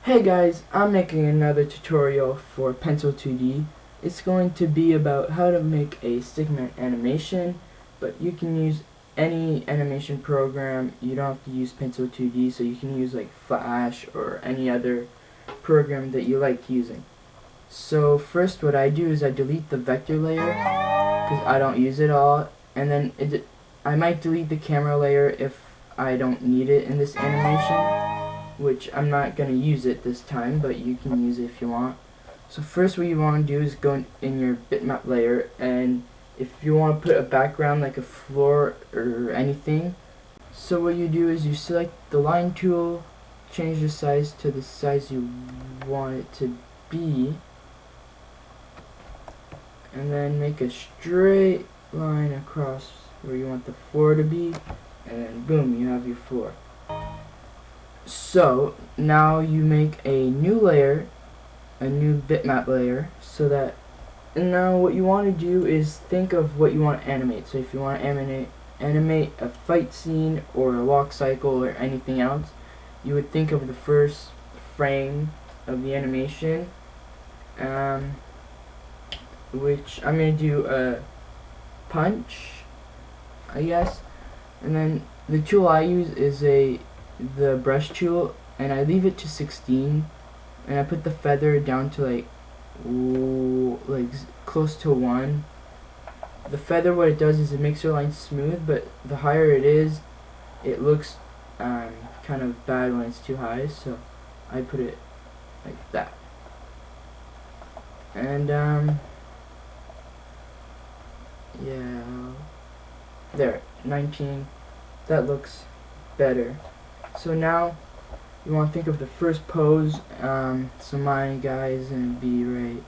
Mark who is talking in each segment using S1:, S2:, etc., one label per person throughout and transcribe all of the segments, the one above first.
S1: Hey guys, I'm making another tutorial for Pencil 2D. It's going to be about how to make a stickman animation, but you can use any animation program. You don't have to use Pencil 2D, so you can use like Flash or any other program that you like using. So first what I do is I delete the vector layer, because I don't use it all, and then I might delete the camera layer if I don't need it in this animation, which I'm not going to use it this time, but you can use it if you want. So first what you want to do is go in your bitmap layer, and if you want to put a background like a floor or anything, so what you do is you select the line tool, change the size to the size you want it to be, and then make a straight line across where you want the floor to be, and then boom, you have your floor. So now you make a new layer, a new bitmap layer, so that, and now what you want to do is think of what you want to animate. So if you want to animate a fight scene or a walk cycle or anything else, you would think of the first frame of the animation, which I'm going to do a punch, I guess, and then the tool I use is the brush tool, and I leave it to 16, and I put the feather down to like close to 1. The feather, what it does is it makes your line smooth, but the higher it is, it looks kind of bad when it's too high, so I put it like that. And yeah, there, 19, that looks better. So now you want to think of the first pose. So my guy is going to be right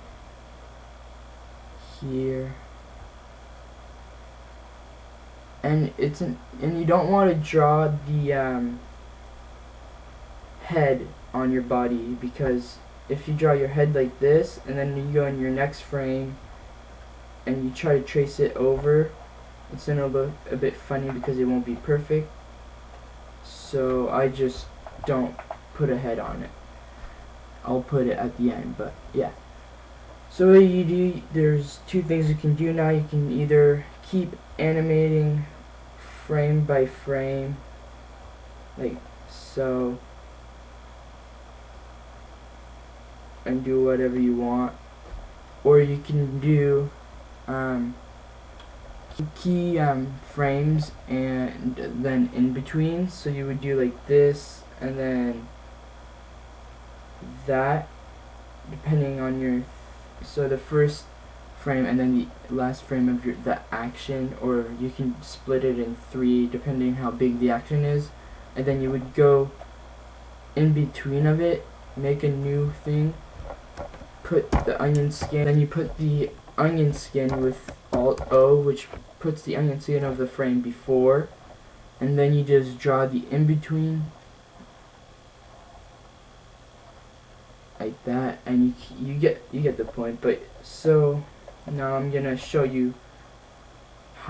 S1: here, and and you don't want to draw the head on your body, because if you draw your head like this and then you go in your next frame and you try to trace it over, it's going to look a bit funny because it won't be perfect. So I just don't put a head on it. I'll put it at the end, but yeah. So what you do, there's two things you can do now. You can either keep animating frame by frame, like so, and do whatever you want, or you can do key frames and then in between. So you would do like this and then that, depending on your, so the first frame and then the last frame of the action, or you can split it in 3 depending how big the action is, and then you would go in between of it, make a new thing, put the onion skin, then you put the onion skin with Alt-O, which puts the onion skin of the frame before, and then you just draw the in-between like that, and you get the point. But so now I'm gonna show you.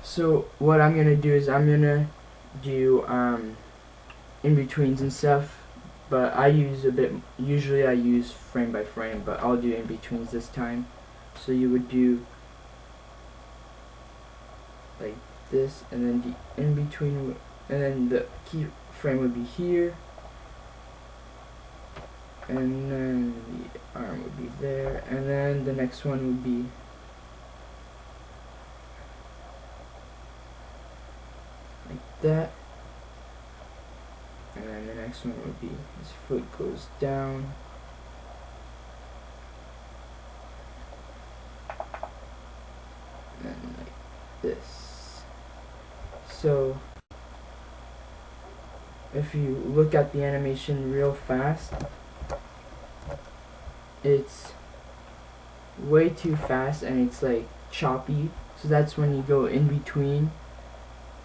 S1: So what I'm gonna do is I'm gonna do in-betweens and stuff, but I use usually I use frame by frame, but I'll do in-betweens this time. So you would do like this, and then the in-between, and then the key frame would be here, and then the arm would be there, and then the next one would be like that, and then the next one would be his foot goes down, and like this. So if you look at the animation real fast, it's way too fast and it's like choppy. So that's when you go in between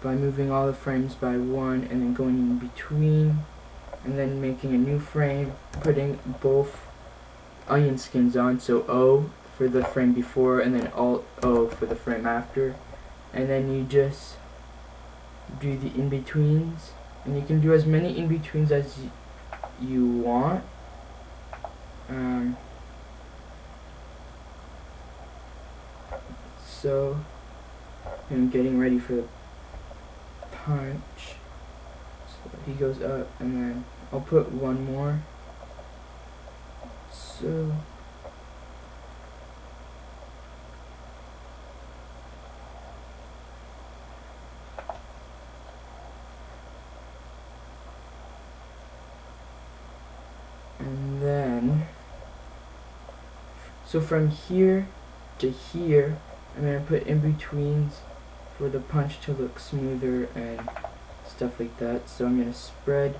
S1: by moving all the frames by 1 and then going in between and then making a new frame, putting both onion skins on, so O for the frame before and then Alt-O for the frame after, and then you just do the in-betweens, and you can do as many in-betweens as you want, so I'm getting ready for the punch. So he goes up, and then I'll put one more. So and then from here to here, I'm going to put in-betweens for the punch to look smoother and stuff like that. So I'm going to spread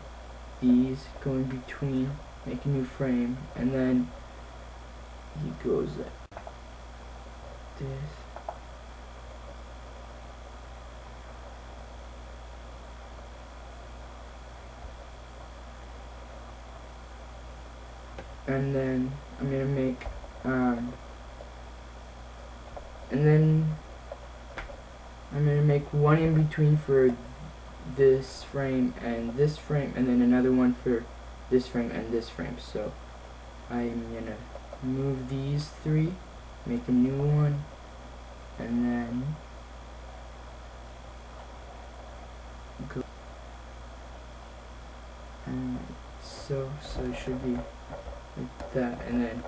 S1: these, go in between, make a new frame, and then he goes like this. And then I'm going to make one in between for this frame, and then another one for this frame and this frame. So I'm going to move these three, make a new one, and then go, and so it should be like that, and then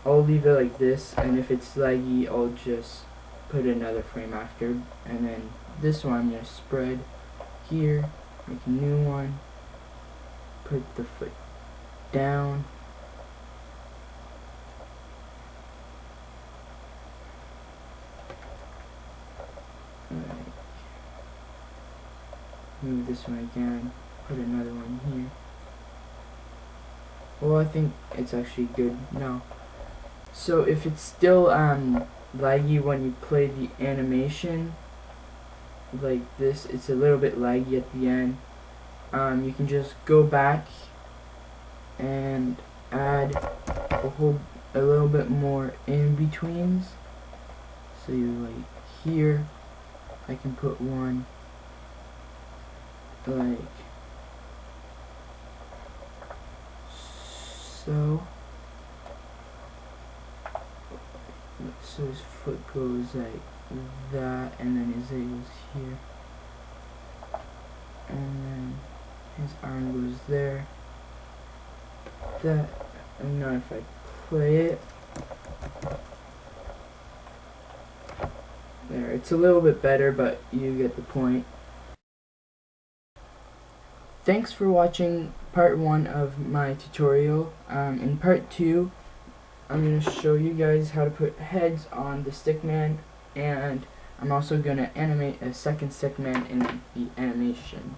S1: I'll leave it like this, and if it's laggy I'll just put another frame after. And then this one I'm going to spread here, make a new one, put the foot down, move this one again, put another one here. Well, I think it's actually good now. So if it's still laggy when you play the animation like this, it's a little bit laggy at the end, you can just go back and add a little bit more in-betweens. So you like here, I can put one like so. So his foot goes like that, and then his leg goes here, and then his arm goes there, that, and now if I play it, there, it's a little bit better, but you get the point. Thanks for watching part 1 of my tutorial. In part 2, I'm going to show you guys how to put heads on the stickman, and I'm also going to animate a second stickman in the animation.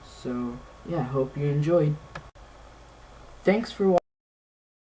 S1: So yeah, hope you enjoyed. Thanks for watching.